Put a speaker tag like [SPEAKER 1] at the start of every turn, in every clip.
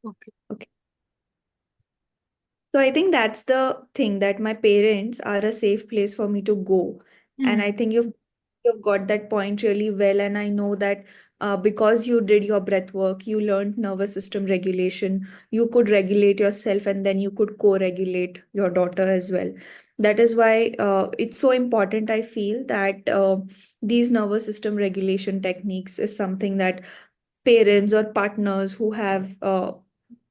[SPEAKER 1] Okay.
[SPEAKER 2] Okay. So I think that's the thing, that my parents are a safe place for me to go. And I
[SPEAKER 1] Hmm.
[SPEAKER 2] think you've got that point really well. And I know that because you did your breath work, you learned nervous system regulation, you could regulate yourself and then you could co-regulate your daughter as well. That is why it's so important, I feel, that these nervous system regulation techniques is something that parents or partners who have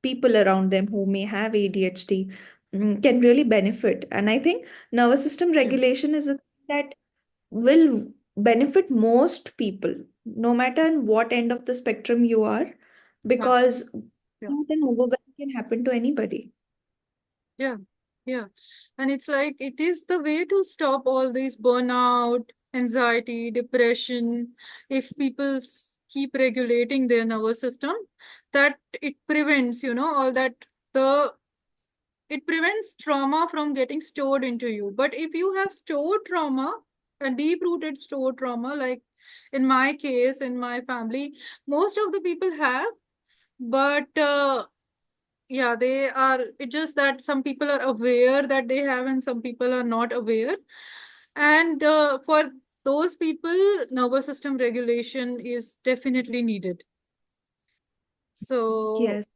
[SPEAKER 2] people around them who may have ADHD can really benefit. And I think nervous system
[SPEAKER 1] Yeah.
[SPEAKER 2] regulation is a thing that will benefit most people, no matter in what end of the spectrum you are,
[SPEAKER 1] Absolutely.
[SPEAKER 2] because
[SPEAKER 1] Yeah.
[SPEAKER 2] an overwhelm can happen to anybody.
[SPEAKER 1] Yeah. Yeah. And it's like it is the way to stop all these burnout, anxiety, depression. If people keep regulating their nervous system, that it prevents, all that the it prevents trauma from getting stored into you. But if you have stored trauma, a deep rooted stored trauma, like in my case, in my family, most of the people have, but yeah, they are, it's just that some people are aware that they have and some people are not aware. And for those people, nervous system regulation is definitely needed. So
[SPEAKER 2] Yes.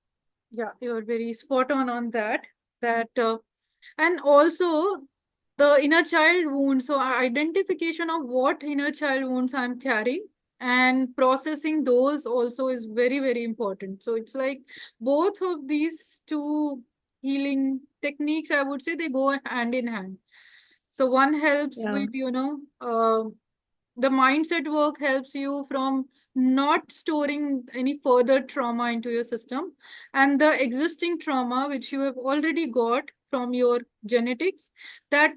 [SPEAKER 1] yeah, you're very spot on that. That and also the inner child wounds. So identification of what inner child wounds I'm carrying and processing those also is very, very important. So it's like both of these two healing techniques, I would say they go hand in hand. So one helps
[SPEAKER 2] Yeah.
[SPEAKER 1] with, the mindset work helps you from not storing any further trauma into your system, and the existing trauma which you have already got from your genetics, that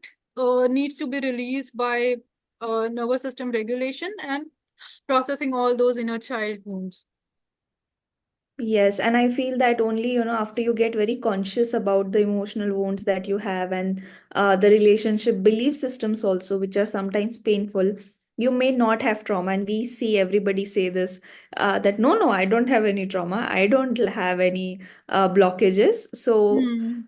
[SPEAKER 1] needs to be released by nervous system regulation and processing all those inner child wounds.
[SPEAKER 2] Yes, and I feel that only, after you get very conscious about the emotional wounds that you have and the relationship belief systems also, which are sometimes painful, you may not have trauma. And we see everybody say this, that no, I don't have any trauma. I don't have any blockages.
[SPEAKER 1] Hmm.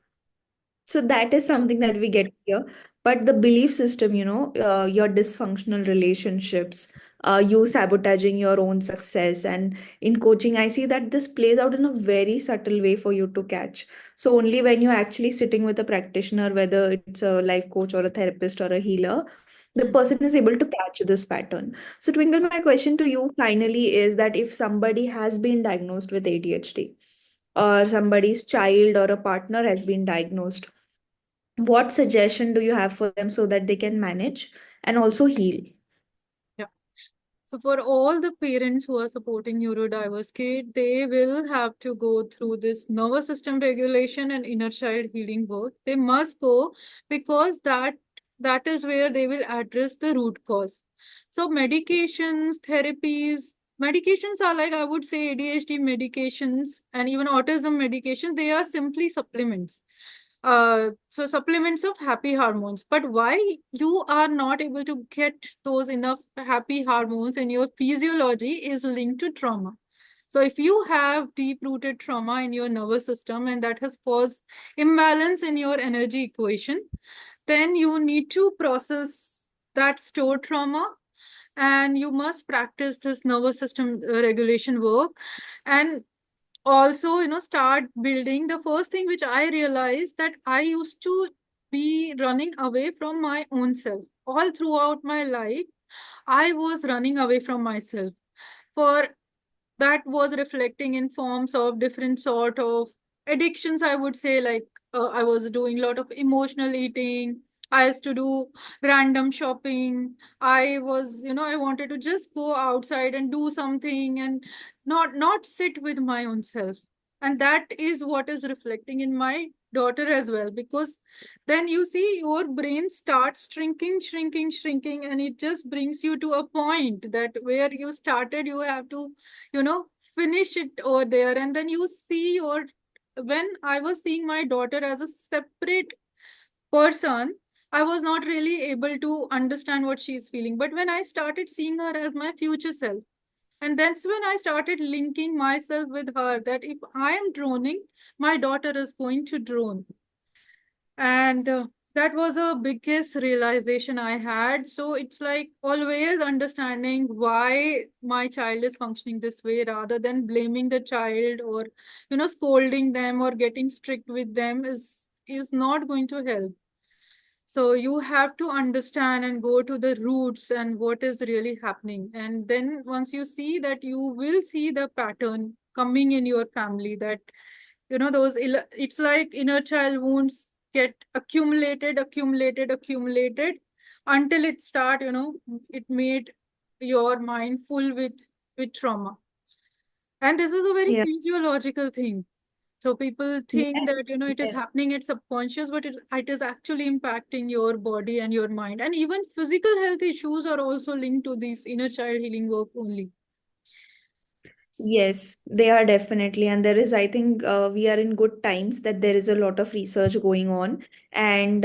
[SPEAKER 2] So that is
[SPEAKER 1] Yeah.
[SPEAKER 2] something that we get here. But the belief system, your dysfunctional relationships, you sabotaging your own success. And in coaching, I see that this plays out in a very subtle way for you to catch. So only when you're actually sitting with a practitioner, whether it's a life coach or a therapist or a healer, the
[SPEAKER 1] Hmm.
[SPEAKER 2] person is able to catch this pattern. So Twinkle, my question to you finally is that if somebody has been diagnosed with ADHD, or somebody's child or a partner has been diagnosed, what suggestion do you have for them so that they can manage and also heal?
[SPEAKER 1] Yeah. So for all the parents who are supporting neurodiverse kid, they will have to go through this nervous system regulation and inner child healing work. They must go because that is where they will address the root cause. So medications, therapies, medications are like, I would say, ADHD medications and even autism medication, they are simply supplements. So supplements of happy hormones. But why you are not able to get those enough happy hormones in your physiology is linked to trauma. So if you have deep rooted trauma in your nervous system and that has caused imbalance in your energy equation, then you need to process that stored trauma, and you must practice this nervous system regulation work. And also, start building. The first thing which I realized, that I used to be running away from my own self all throughout my life. I was running away from myself. For that was reflecting in forms of different sort of addictions, I would say. Like I was doing a lot of emotional eating. I used to do random shopping. I was, I wanted to just go outside and do something and not sit with my own self. And that is what is reflecting in my daughter as well, because then you see your brain starts shrinking, and it just brings you to a point that where you started, you have to, you know finish it over there. And then you see your, when I was seeing my daughter as a separate person, I was not really able to understand what she's feeling. But when I started seeing her as my future self, And that's when I started linking myself with her, that if I am droning, my daughter is going to drone. And that was a biggest realization I had. So it's like always understanding why my child is functioning this way rather than blaming the child, or scolding them or getting strict with them is not going to help. So you have to understand and go to the roots and what is really happening. And then once you see that, you will see the pattern coming in your family, that it's like inner child wounds get accumulated until it start, it made your mind full with trauma. And this is a very
[SPEAKER 2] Yeah.
[SPEAKER 1] physiological thing. So people think
[SPEAKER 2] Yes.
[SPEAKER 1] that, it is
[SPEAKER 2] Yes.
[SPEAKER 1] happening at subconscious, but it is actually impacting your body and your mind. And even physical health issues are also linked to this inner child healing work only.
[SPEAKER 2] Yes, they are definitely. And there is, I think, we are in good times that there is a lot of research going on. And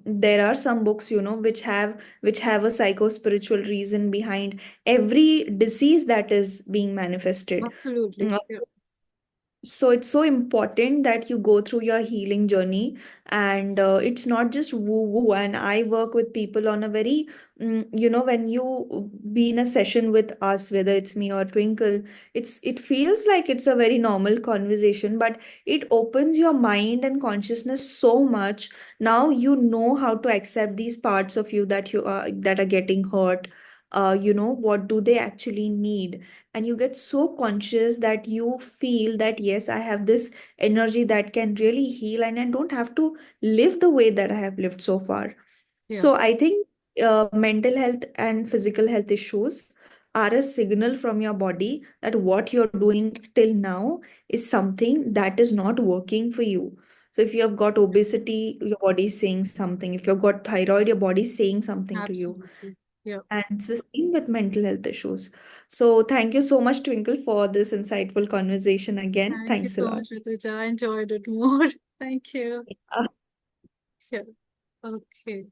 [SPEAKER 2] there are some books, which have a psycho-spiritual reason behind every disease that is being manifested.
[SPEAKER 1] Absolutely.
[SPEAKER 2] Mm,
[SPEAKER 1] Yeah.
[SPEAKER 2] So it's so important that you go through your healing journey, and it's not just woo woo. And I work with people on a very, when you be in a session with us, whether it's me or Twinkle, it feels like it's a very normal conversation, but it opens your mind and consciousness so much. Now you know how to accept these parts of you that are getting hurt. What do they actually need? And you get so conscious that you feel that yes, I have this energy that can really heal, and I don't have to live the way that I have lived so far.
[SPEAKER 1] Yeah.
[SPEAKER 2] So I think mental health and physical health issues are a signal from your body that what you're doing till now is something that is not working for you. So if you have got obesity, your body is saying something. If you've got thyroid, your body is saying something to you.
[SPEAKER 1] Absolutely. Yeah.
[SPEAKER 2] And it's the same with mental health issues. So thank you so much, Twinkle, for this insightful conversation again.
[SPEAKER 1] Thank you
[SPEAKER 2] Thanks a
[SPEAKER 1] so
[SPEAKER 2] lot.
[SPEAKER 1] much, Rituja. I enjoyed it more. Thank you.
[SPEAKER 2] Uh,
[SPEAKER 1] Yeah. Okay.